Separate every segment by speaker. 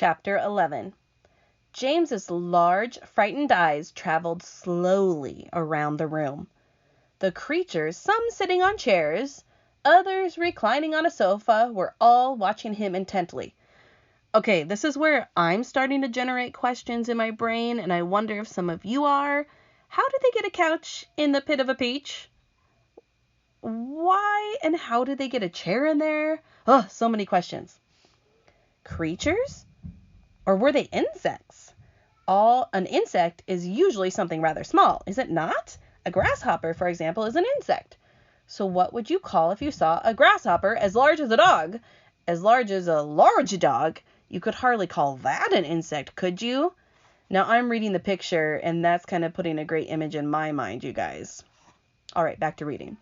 Speaker 1: Chapter 11. James's large, frightened eyes traveled slowly around the room. The creatures, some sitting on chairs, others reclining on a sofa, were all watching him intently. Okay, this is where I'm starting to generate questions in my brain, and I wonder if some of you are. How did they get a couch in the pit of a peach? Why and how did they get a chair in there? Oh, so many questions. Creatures? Or were they insects? An insect is usually something rather small, is it not? A grasshopper, for example, is an insect. So what would you call if you saw a grasshopper as large as a dog? As large as a large dog? You could hardly call that an insect, could you? Now I'm reading the picture, and that's kind of putting a great image in my mind, you guys. All right, back to reading.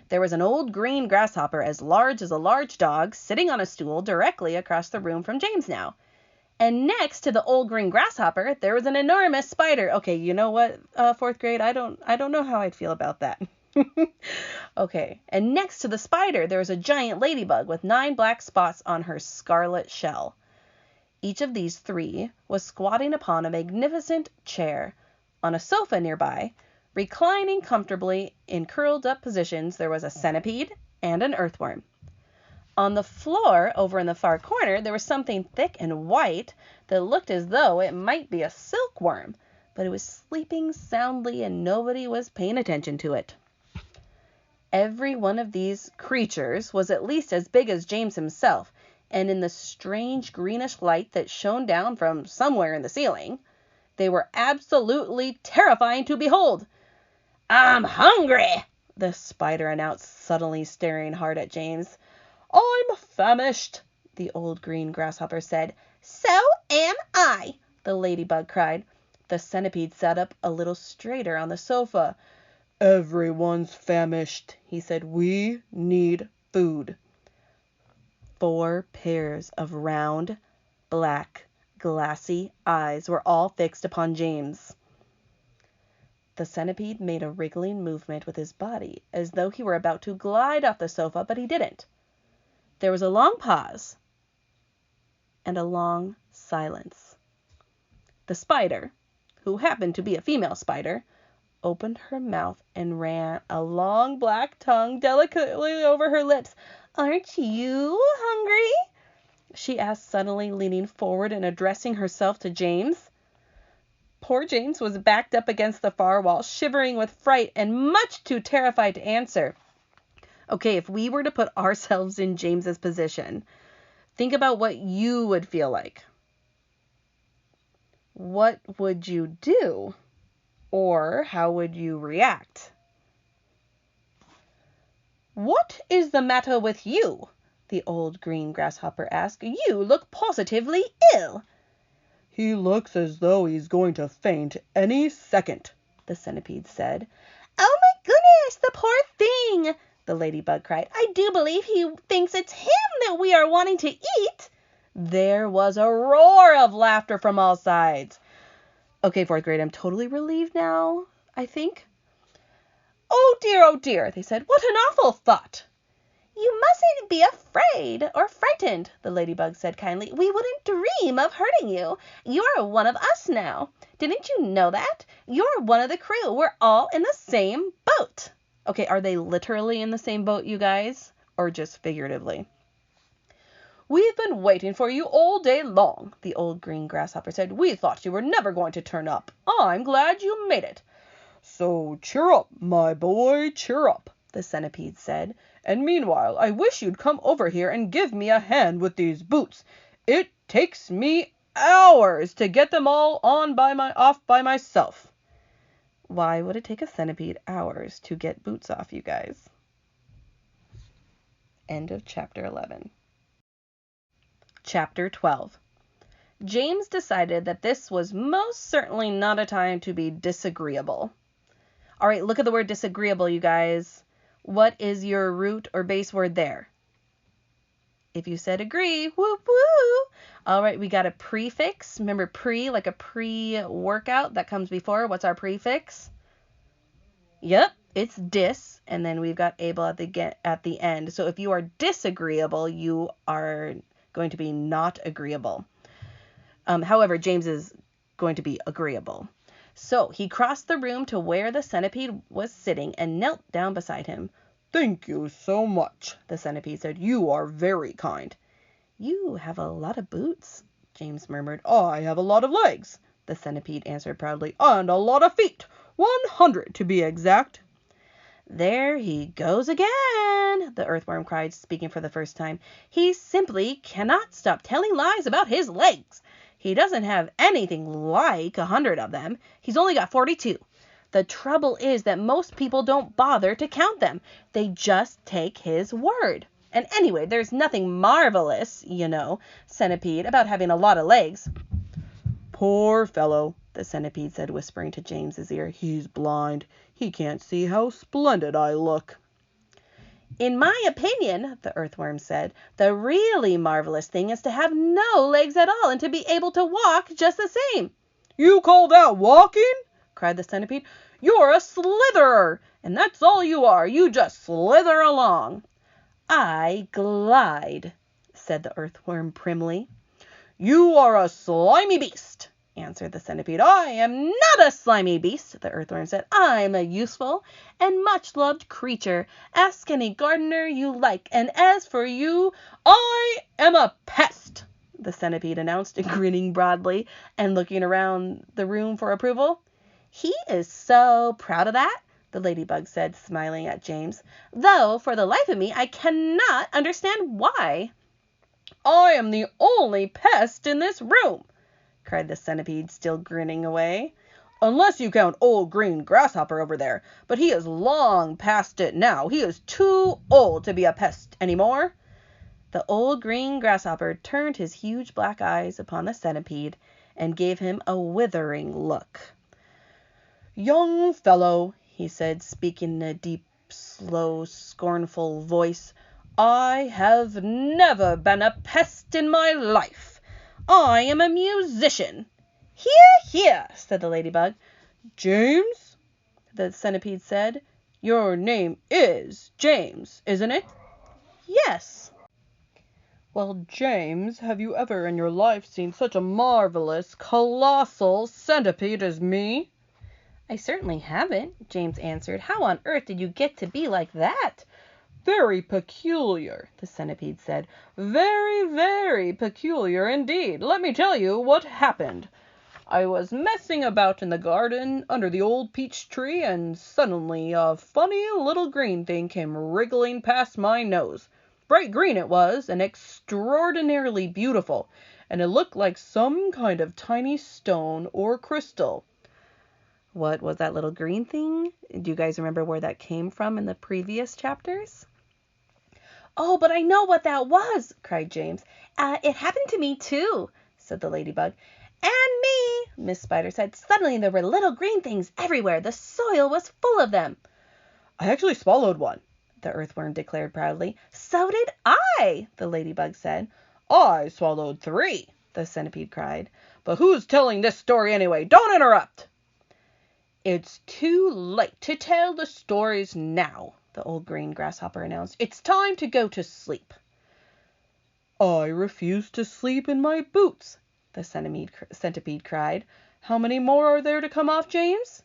Speaker 1: There was an old green grasshopper as large as a large dog sitting on a stool directly across the room from James now. And next to the old green grasshopper, there was an enormous spider. Okay, you know what, fourth grade? I don't know how I'd feel about that. Okay, and next to the spider, there was a giant ladybug with 9 black spots on her scarlet shell. Each of these 3 was squatting upon a magnificent chair. On a sofa nearby, reclining comfortably in curled-up positions, there was a centipede and an earthworm. On the floor, over in the far corner, there was something thick and white that looked as though it might be a silkworm, but it was sleeping soundly and nobody was paying attention to it. Every one of these creatures was at least as big as James himself, and in the strange greenish light that shone down from somewhere in the ceiling, they were absolutely terrifying to behold. "I'm hungry," the spider announced, suddenly staring hard at James. "I'm famished," the old green grasshopper said. "So am I," the ladybug cried. The centipede sat up a little straighter on the sofa. "Everyone's famished," he said. "We need food." 4 pairs of round, black, glassy eyes were all fixed upon James. The centipede made a wriggling movement with his body, as though he were about to glide off the sofa, but he didn't. There was a long pause and a long silence. The spider, who happened to be a female spider, opened her mouth and ran a long black tongue delicately over her lips. "Aren't you hungry?" she asked suddenly, leaning forward and addressing herself to James. Poor James was backed up against the far wall, shivering with fright and much too terrified to answer. Okay, if we were to put ourselves in James's position, think about what you would feel like. What would you do? Or how would you react? "What is the matter with you?" the old green grasshopper asked. "You look positively ill." "He looks as though he's going to faint any second," the centipede said. "Oh my goodness, the poor thing!" the ladybug cried. "I do believe he thinks it's him that we are wanting to eat." There was a roar of laughter from all sides. Okay, fourth grade, I'm totally relieved now, I think. Oh dear, they said. "What an awful thought." "You mustn't be afraid or frightened," the ladybug said kindly. "We wouldn't dream of hurting you. You're one of us now. Didn't you know that? You're one of the crew. We're all in the same boat." Okay, are they literally in the same boat, you guys? Or just figuratively? "We've been waiting for you all day long," the old green grasshopper said. "We thought you were never going to turn up. I'm glad you made it." "So cheer up, my boy, cheer up," the centipede said. "And meanwhile, I wish you'd come over here and give me a hand with these boots. It takes me hours to get them all off by myself." Why would it take a centipede hours to get boots off, you guys? End of chapter 11. Chapter 12. James decided that this was most certainly not a time to be disagreeable. All right, look at the word disagreeable, you guys. What is your root or base word there? If you said agree, whoop woo. All right, we got a prefix. Remember pre, like a pre-workout that comes before. What's our prefix? Yep, it's dis, and then we've got able at the end. So if you are disagreeable, you are going to be not agreeable. However, James is going to be agreeable. So he crossed the room to where the centipede was sitting and knelt down beside him.
Speaker 2: "Thank you so much," the centipede said. "You are very kind."
Speaker 1: "You have a lot of boots," James murmured.
Speaker 2: "I have a lot of legs," the centipede answered proudly, "and a lot of feet. 100 to be exact."
Speaker 1: "There he goes again," the earthworm cried, speaking for the first time. "He simply cannot stop telling lies about his legs. He doesn't have anything like 100 of them. He's only got 42. The trouble is that most people don't bother to count them. They just take his word. And anyway, there's nothing marvelous, Centipede, about having a lot of legs."
Speaker 2: "Poor fellow," the centipede said, whispering to James's ear. "He's blind. He can't see how splendid I look."
Speaker 1: "In my opinion," the earthworm said, "the really marvelous thing is to have no legs at all and to be able to walk just the same."
Speaker 2: "You call that walking?"
Speaker 1: cried the centipede. "You're a slitherer, and that's all you are. You just slither along." "I glide," said the earthworm primly.
Speaker 2: "You are a slimy beast," answered the centipede.
Speaker 1: "I am not a slimy beast," the earthworm said. "I'm a useful and much-loved creature. Ask any gardener you like. And as for you—"
Speaker 2: "I am a pest,"
Speaker 1: the centipede announced, grinning broadly and looking around the room for approval. "He is so proud of that," the ladybug said, smiling at James, "though for the life of me I cannot understand why."
Speaker 2: "I am the only pest in this room," cried the centipede, still grinning away. "Unless you count old green grasshopper over there, but he is long past it now. He is too old to be a pest any more."
Speaker 1: The old green grasshopper turned his huge black eyes upon the centipede and gave him a withering look.
Speaker 2: "Young fellow,"
Speaker 1: he said, speaking in a deep, slow, scornful voice,
Speaker 2: "I have never been a pest in my life. I am a musician."
Speaker 1: "Hear, hear," said the ladybug.
Speaker 2: "James,"
Speaker 1: the centipede said.
Speaker 2: "Your name is James, isn't it?"
Speaker 1: "Yes."
Speaker 2: "Well, James, have you ever in your life seen such a marvelous, colossal centipede as me?"
Speaker 1: "I certainly haven't," James answered. "How on earth did you get to be like that?"
Speaker 2: "Very peculiar," the centipede said. "Very, very peculiar indeed. Let me tell you what happened. I was messing about in the garden under the old peach tree, and suddenly a funny little green thing came wriggling past my nose. Bright green it was, and extraordinarily beautiful, and it looked like some kind of tiny stone or crystal."
Speaker 1: What was that little green thing? Do you guys remember where that came from in the previous chapters? "Oh, but I know what that was," cried James. "It happened to me, too," said the ladybug. "And me," Miss Spider said. "Suddenly there were little green things everywhere. The soil was full of them."
Speaker 2: "I actually swallowed one,"
Speaker 1: the earthworm declared proudly. "So did I," the ladybug said.
Speaker 2: "I swallowed 3, the centipede cried. "But who's telling this story anyway? Don't interrupt." "It's too late to tell the stories now," the old green grasshopper announced. "It's time to go to sleep." "I refuse to sleep in my boots," the centipede cried. "How many more are there to come off, James?"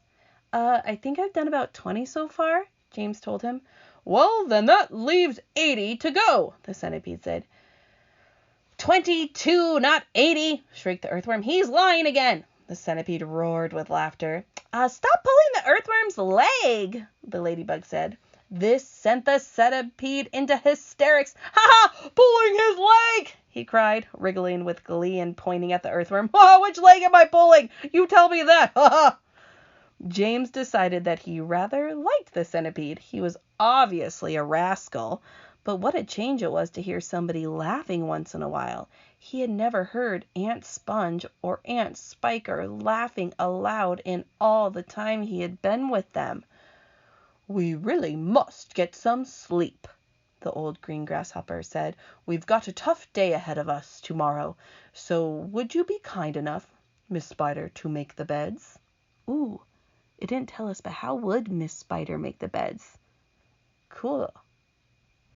Speaker 2: I think I've done about 20 so far," James told him. "Well, then that leaves 80 to go," the centipede said. 22, not 80, shrieked the earthworm. "He's lying again." The centipede roared with laughter. "Stop pulling the earthworm's leg," the ladybug said. This sent the centipede into hysterics. "Ha ha! Pulling his leg!" he cried, wriggling with glee and pointing at the earthworm. "Oh, which leg am I pulling? You tell me that! Ha ha!" James decided that he rather liked the centipede. He was obviously a rascal, but what a change it was to hear somebody laughing once in a while. He had never heard Aunt Sponge or Aunt Spiker laughing aloud in all the time he had been with them. "We really must get some sleep," the old green grasshopper said. "We've got a tough day ahead of us tomorrow, so would you be kind enough, Miss Spider, to make the beds?" Ooh, it didn't tell us, but how would Miss Spider make the beds? Cool.